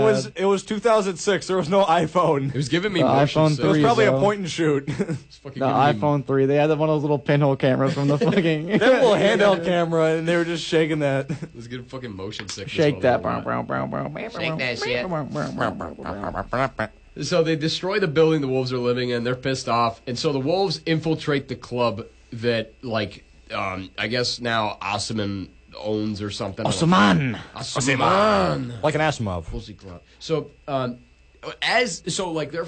it was 2006. There was no iPhone. It was giving me The motion iPhone sickness. It was 3, probably a bro. point and shoot. It's fucking The giving me- iPhone 3. They had one of those little pinhole cameras from the fucking... That little handheld camera, and they were just shaking that. It was getting fucking motion sickness. Shake that. while they were running. Shake that shit. So they destroy the building the wolves are living in. They're pissed off, and so the wolves infiltrate the club that, like, I guess now Osman owns or something. Osman! Osman! Like an Asimov. Pussy Club. So, like they're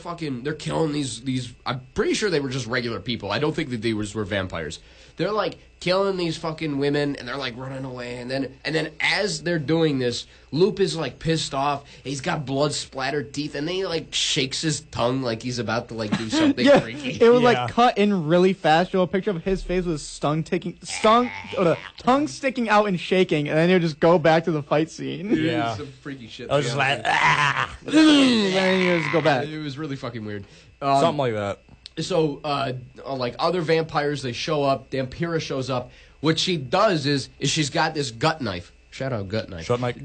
killing these. I'm pretty sure they were just regular people. I don't think that they were vampires. They're like killing these fucking women, and they're like running away. And then as they're doing this, Loop is like pissed off. He's got blood splattered teeth, and then he like shakes his tongue like he's about to like do something Yeah, freaky. it would Yeah. like cut in really fast. Show a picture of his face with his tongue sticking out and shaking, and then he'll just go back to the fight scene. Yeah. Some freaky shit. I was just like, And then he'll just go back. It was really fucking weird. something like that. So, like other vampires, they show up. Dampira shows up. What she does is she's got this gut knife. Shout out gut knife. Shut up,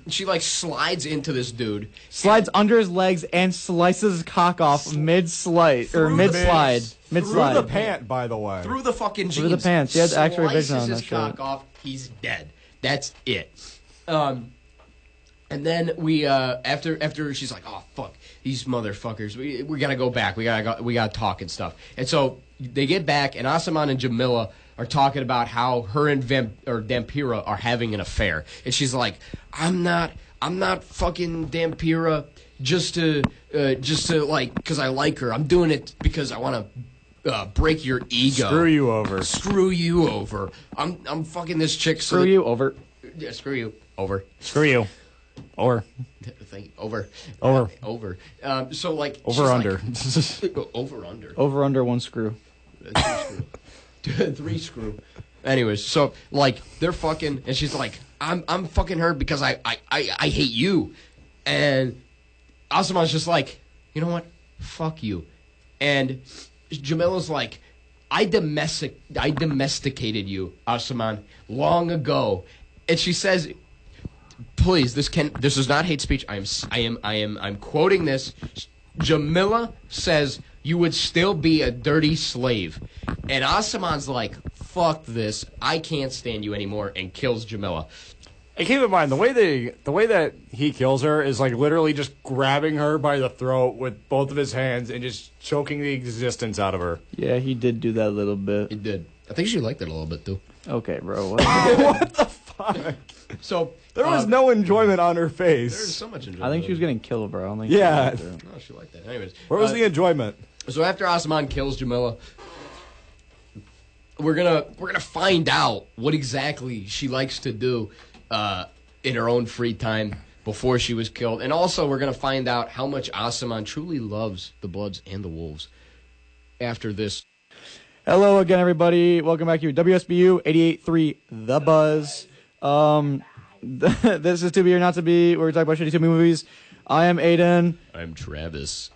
She like slides into this dude. Slides under his legs and slices his cock off mid-slide. Or mid-slide. Through Mid-slide. the pant, by the way. Through the fucking jeans. Through the pants. He had X-ray vision on Slices that his shit. cock off. He's dead. That's it. And then we after she's like, oh fuck, these motherfuckers, we gotta go back, we gotta talk and stuff. And so they get back, and Asaman and Jamila are talking about how her and Dampira are having an affair, and she's like, I'm not fucking Dampira just to like because I like her. I'm doing it because I want to break your ego. Screw you over. Screw you over. I'm fucking this chick. Screw you, over. Yeah, screw you. Over. Screw you. Over. Thank you. Over. Over. Over. So, like... Over she's under. Like, over under. Over under one screw. 3 screw. 3 screw. Anyways, so, like, they're fucking... And she's like, I'm fucking her because I hate you. And Asaman's just like, you know what? Fuck you. And Jamila's like, I domesticated you, Asaman, long ago. And she says... Please, this is not hate speech. I'm quoting this. Jamila says you would still be a dirty slave, and Asaman's like, "Fuck this! I can't stand you anymore," and kills Jamila. And keep in mind the way that he kills her is like literally just grabbing her by the throat with both of his hands and just choking the existence out of her. Yeah, he did do that a little bit. It did. I think she liked it a little bit too. Okay, bro. What the fuck? So There was no enjoyment on her There's face. so much enjoyment. I think she was getting killed, bro. I don't think Yeah. she liked it. Oh, she liked that. Anyways, Where was the enjoyment? so after Asaman kills Jamila, we're gonna find out what exactly she likes to do in her own free time before she was killed, and also we're gonna find out how much Asaman truly loves the Bloods and the Wolves. After this, Hello again, everybody. Welcome back to WSBU 88.3 The Buzz. This is Tubi Or Not Tubi, where we talk about shitty Tubi movies. I am Aiden. I'm Travis.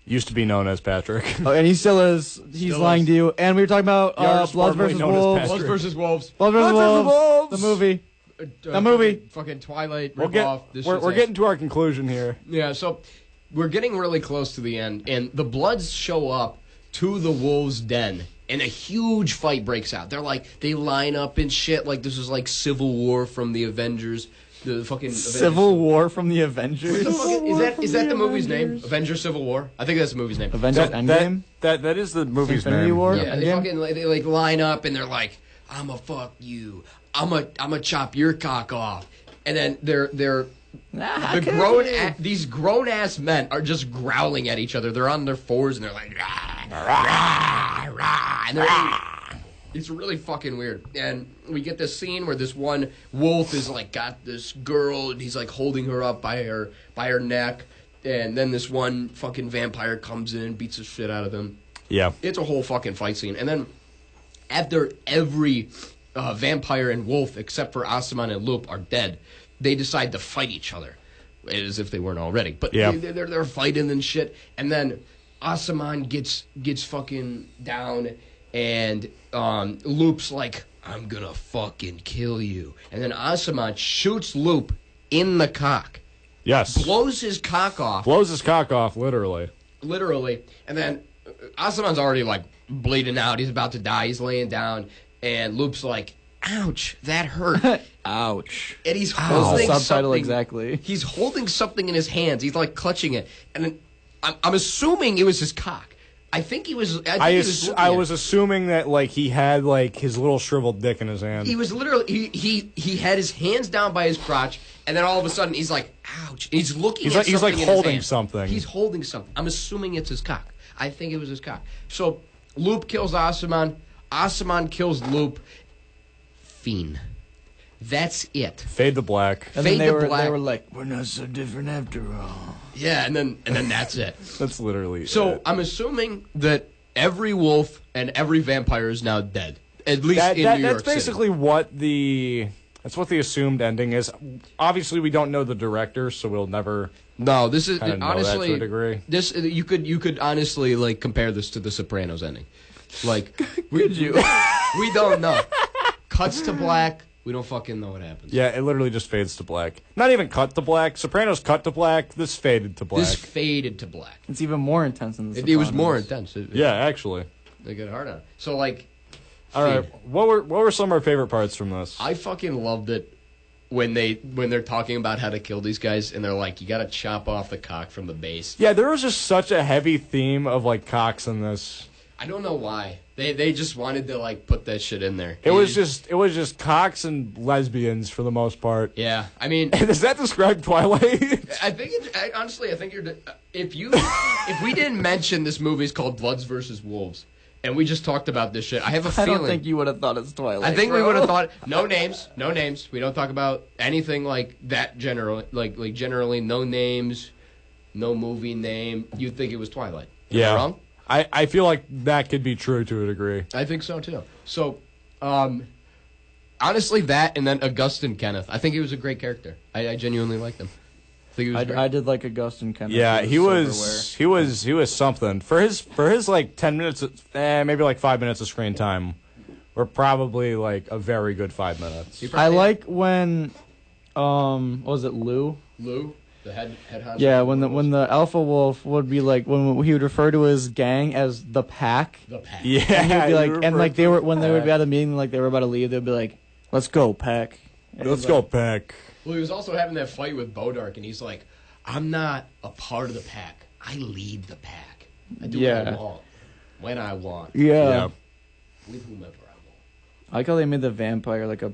Used to be known as Patrick. Oh, and he still is. He's Still lying is. to you. And we were talking about Yards, Bloods formerly vs. known as Wolves. Patrick. Bloods versus Wolves. Bloods vs. Bloods versus Wolves. Wolves. The movie. The movie. Fucking Twilight We're ripoff. This shit's getting to our conclusion here. Yeah, so we're getting really close to the end, and the Bloods show up to the Wolves' den, and a huge fight breaks out. They line up and shit like this is like Civil War from the Avengers. The fucking Civil War from the Avengers. Is that the movie's name? Avengers Civil War? I think that's the movie's name. Avengers Endgame? That is the movie's Infinity name. War? Yeah, they Endgame? fucking they line up and they're like, "I'ma fuck you. I'ma chop your cock off." And then these grown ass men are just growling at each other. They're on their fours and they're like, rah, rah, rah, and it's really fucking weird. And we get this scene where this one wolf is like got this girl and he's like holding her up by her neck, and then this one fucking vampire comes in and beats the shit out of them. Yeah. It's a whole fucking fight scene. And then after every vampire and wolf, except for Asaman and Loop, are dead, they decide to fight each other. As if they weren't already. But they're fighting and shit. And then Asaman gets fucking down, and Loop's like, I'm gonna fucking kill you. And then Asaman shoots Loop in the cock. Yes. Blows his cock off. Blows his cock off, literally. Literally. And then Asaman's already, like, bleeding out. He's about to die. He's laying down. And Loop's like, ouch, that hurt. Ouch. And he's holding subtitle something. exactly. He's holding something in his hands. He's, like, clutching it. And then I'm assuming it was his cock. I think he was. I was assuming that like he had like his little shriveled dick in his hand. He was literally he had his hands down by his crotch, and then all of a sudden he's like, "Ouch!" And he's looking. He's like holding something. He's holding something. I'm assuming it's his cock. I think it was his cock. So Loop kills Asaman. Asaman kills Loop. Fiend. That's it. Fade to black. And Fade then to black. They were like, we're not so different after all. Yeah, and then that's it. That's literally So it. I'm assuming that every wolf and every vampire is now dead. At least in New York That's basically City. what the assumed ending is. Obviously, we don't know the director, so we'll never. No, this is know honestly that to a degree. This you could honestly like compare this to the Sopranos ending. Like Could you? we don't know. Cuts to black. We don't fucking know what happens. Yeah, it literally just fades to black. Not even cut to black. Sopranos cut to black. This faded to black. This faded to black. It's even more intense than the It was Sopranos. more intense. Yeah, actually. They get hard on it. So like, All right. What were some of our favorite parts from this? I fucking loved it when they're talking about how to kill these guys, and they're like, you got to chop off the cock from the base. Yeah, there was just such a heavy theme of like cocks in this. I don't know why. They just wanted to like put that shit in there. It was just cocks and lesbians for the most part. Yeah, I mean, Does that describe Twilight? I think honestly, I think if we didn't mention this movie is called BLOODZ vs WOLVEZ, and we just talked about this shit, I have a feeling. I don't think you would have thought it's Twilight. I think we would have thought no names. We don't talk about anything like that generally, like generally no names, no movie name. You'd think it was Twilight. Am I wrong? I feel like that could be true to a degree. I think so too. So, honestly, that and then Augustine Kenneth. I think he was a great character. I genuinely liked him. I think he was great. I did like Augustine Kenneth. Yeah, he was something for his like 10 minutes, maybe like 5 minutes of screen time. Were probably like a very good 5 minutes. I like when, what was it, Lou? Lou, the head honcho. Yeah, when the alpha wolf would be like when he would refer to his gang as the pack. The pack. Yeah, And he'd be like, and like they were when they would be pack. at a meeting, like they were about to leave, they'd be like, "Let's go, pack." And Let's he's go, like, Peck. Well, he was also having that fight with Bodark, and he's like, I'm not a part of the pack. I lead the pack. I do what I want, when I want, Yeah. with whomever I want. I like how they made the vampire like a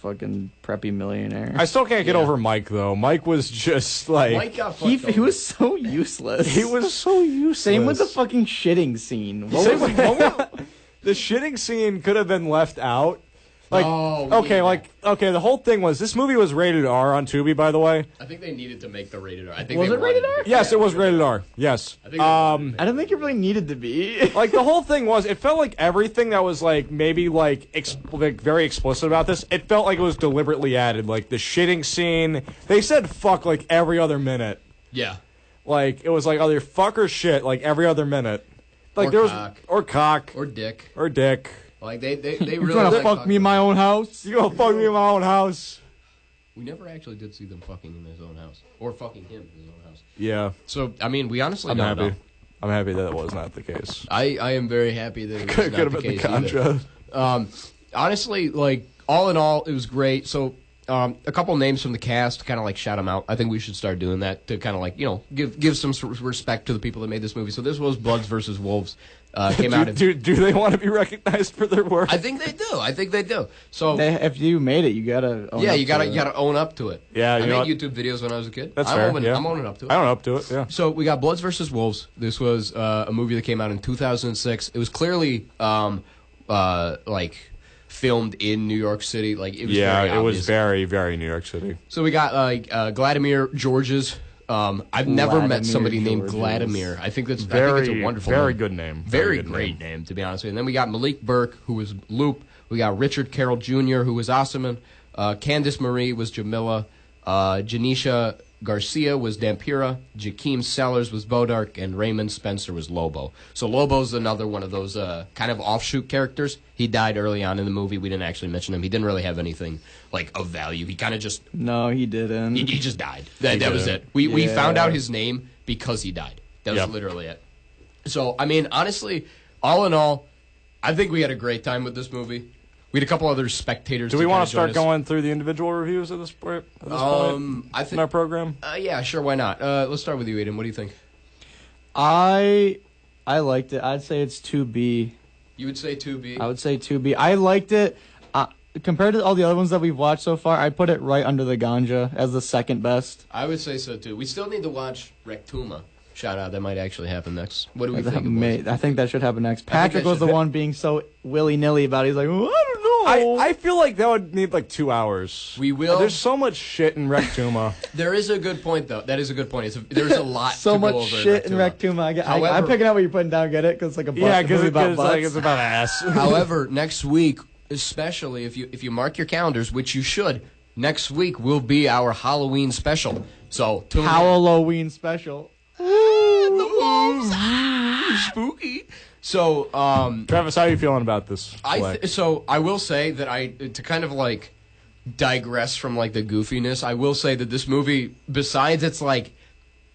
fucking preppy millionaire. I still can't get over Mike though. Mike was just like Mike got he fucked he was so useless. he was so useless. Same with the fucking shitting scene. Same with- the shitting scene could have been left out. Like, the whole thing was this movie was rated R on Tubi, by the way. I think they needed to make the rated R. I think Was they it rated wanted R? to- Yes, it was rated R. Yes. I think they wanted to I don't think it really needed to be. Like the whole thing was, it felt like everything that was like maybe like very explicit about this. It felt like it was deliberately added. Like the shitting scene, they said fuck like every other minute. Yeah. Like it was like either fuck or shit like every other minute. Like Or there was cock. or cock Or dick. or dick. Like they You really trying to like fuck me in my own house? You gonna fuck me in my own house? We never actually did see them fucking in his own house or fucking him in his own house. Yeah, So I mean, we honestly I'm don't happy. know. I'm happy that was not the case. I am very happy that it was Could not have the been the case either. Contra. Honestly, like all in all, it was great. So a couple names from the cast, kind of like shout them out. I think we should start doing that to kind of like give some respect to the people that made this movie. So this was BLOODZ vs WOLVEZ. Came out. Do they want to be recognized for their work? I think they do. So If you made it, you gotta. Own up you to it. gotta own up to it. Yeah, I you know made what? YouTube videos when I was a kid. That's I'm fair. Owning, yeah. I'm owning up to it. I own up to it. Yeah. So we got BLOODZ vs WOLVEZ. This was a movie that came out in 2006. It was clearly like filmed in New York City. Like it was very it was obvious. very, very New York City. So we got Vladimir Georges I've never met Vladimir somebody named Georges. Vladimir. I think it's Very, a wonderful very name. good name. Very good great name, to be honest with you. And then we got Malik Burke, who was Loop. We got Richard Carroll Jr., who was Osimhen. Candice Marie was Jamila. Janisha Garcia was Dampira. Jakeem Sellers was Bodark. And Raymond Spencer was Lobo. So Lobo's another one of those kind of offshoot characters. He died early on in the movie. We didn't actually mention him. He didn't really have anything like of value. He kind of just... No, he didn't. He just died. That was it. We found out his name because he died. That was literally it. So, I mean, honestly, all in all, I think we had a great time with this movie. We had a couple other spectators. Do we want to start going through the individual reviews at this point? I think in our program. Yeah, sure. Why not? Let's start with you, Aiden. What do you think? I liked it. I'd say it's 2B. You would say 2B. I would say 2B. I liked it. Compared to all the other ones that we've watched so far, I'd put it right under the Ganja as the second best. I would say so too. We still need to watch Rectuma. Shout out, that might actually happen next. What do we think? I think that should happen next. Patrick was the one being so willy-nilly about it. He's like, well, I don't know. I feel like that would need like 2 hours. We will. There's so much shit in Rectuma. There is a good point, though. That is a good point. There's a lot so to much go over shit in Rectuma. I'm picking out what you're putting down. Get it? Because it's like a movie about butts. Like, it's about ass. However, next week, especially if you mark your calendars, which you should, next week will be our Halloween special. So tune in. Halloween special. The wolves. Spooky. So, Travis, how are you feeling about this? So I will say that to kind of like digress from like the goofiness, I will say that this movie, besides its like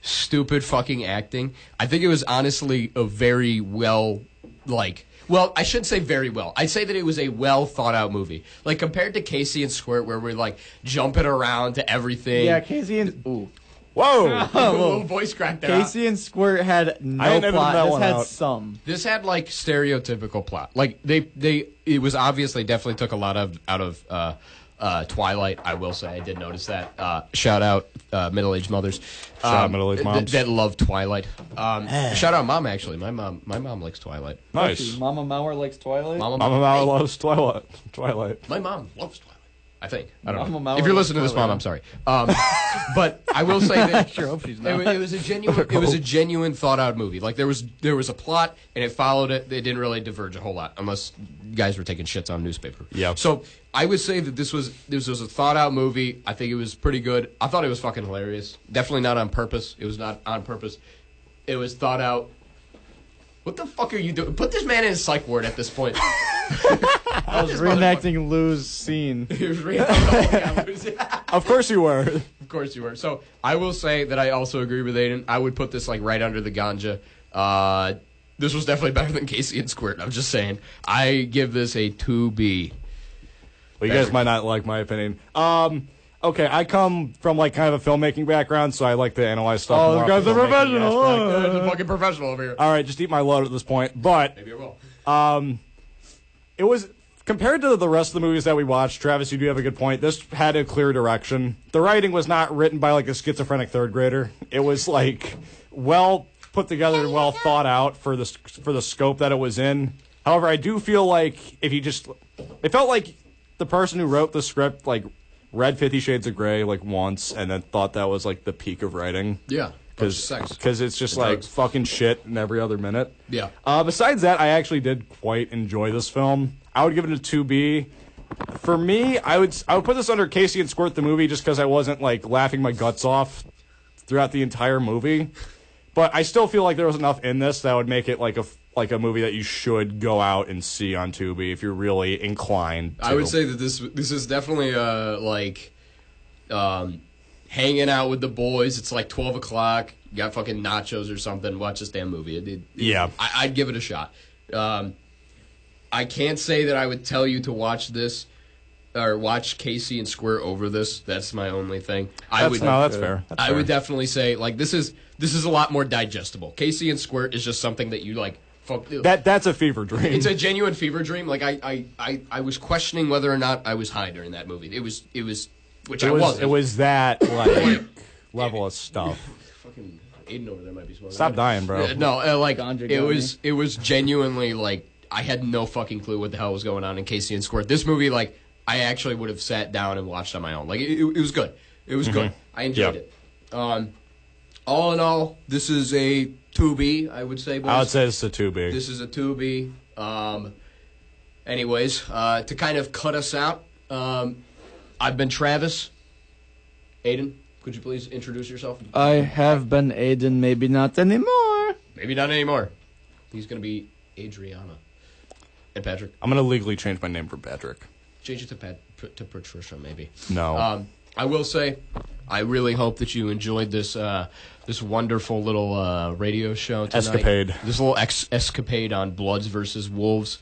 stupid fucking acting, I think it was honestly a very well, I shouldn't say very well. I'd say that it was a well thought out movie. Like compared to Casey and Squirt, where we're like jumping around to everything. Yeah, Casey and Whoa! A little voice cracked there. Casey and Squirt had no plot. This had some. This had like stereotypical plot. Like it was obviously definitely took a lot out of Twilight. I will say I did notice that. Shout out middle-aged mothers. Shout out middle-aged moms that love Twilight. Shout out mom actually. My mom likes Twilight. Nice. Mama Mauer likes Twilight. Mama Mauer loves Twilight. My mom loves Twilight. I think. I don't know. Mauer If you're listening to this, Mom, I'm sorry. But I will say that I sure hope she's not. it was a genuine thought out movie. Like there was a plot and it followed it. It didn't really diverge a whole lot unless you guys were taking shits on newspaper. Yeah. So I would say that this was a thought out movie. I think it was pretty good. I thought it was fucking hilarious. Definitely not on purpose. It was not on purpose. It was thought out. What the fuck are you doing? Put this man in a psych ward at this point. I was reenacting Lou's scene. He was reenacting. Of course you were. Of course you were. So I will say that I also agree with Aiden. I would put this like right under the Ganja. This was definitely better than Casey and Squirt. I'm just saying. I give this a 2B. Well, you guys might not like my opinion. Okay, I come from like kind of a filmmaking background, so I like to analyze stuff. Oh, this guy's a professional. There's a fucking professional over here. All right, just eat my load at this point. But maybe it will. It was compared to the rest of the movies that we watched. Travis, you do have a good point. This had a clear direction. The writing was not written by like a schizophrenic third grader. It was like well put together and well thought out for the scope that it was in. However, I do feel like it felt like the person who wrote the script like read 50 Shades of Grey like once and then thought that was like the peak of writing. Yeah. Because it's just like fucking shit in every other minute. Yeah. Besides that, I actually did quite enjoy this film. I would give it a 2B. For me, I would put this under Casey and Squirt the movie just because I wasn't like laughing my guts off throughout the entire movie. But I still feel like there was enough in this that would make it like a movie that you should go out and see on Tubi if you're really inclined to. I would say that this is definitely hanging out with the boys. It's like 12 o'clock. You got fucking nachos or something. Watch this damn movie. Yeah. I'd give it a shot. I can't say that I would tell you to watch this or watch Casey and Squirt over this. That's my only thing. That's fair. I would definitely say like this is a lot more digestible. Casey and Squirt is just something that you like. That's a fever dream. It's a genuine fever dream. Like I was questioning whether or not I was high during that movie. It was. I wasn't. It was that like level of stuff. Fucking Aiden over there might be smoking. Stop dying, bro. No, it was genuinely like I had no fucking clue what the hell was going on in Casey and Squirt. This movie, like I actually would have sat down and watched on my own. Like it was good. It was good. I enjoyed it. all in all, this is a Tubi, I would say, boys. I would say it's a Tubi. This is a Tubi. Anyways, to kind of cut us out, I've been Travis. Aiden, could you please introduce yourself? I have been Aiden, maybe not anymore. Maybe not anymore. He's going to be Adriana. And Patrick? I'm going to legally change my name for Patrick. Change it to Patricia, maybe. No. I will say, I really hope that you enjoyed this this wonderful little radio show tonight. Escapade. This little escapade on Bloods versus Wolves.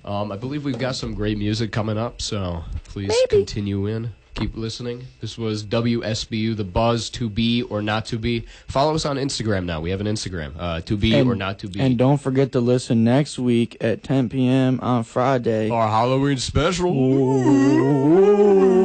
I believe we've got some great music coming up, so please continue in. Keep listening. This was WSBU, The Buzz, To Be or Not To Be. Follow us on Instagram now. We have an Instagram, To Be or Not To Be. And don't forget to listen next week at 10 p.m. on Friday. Our Halloween special. Ooh.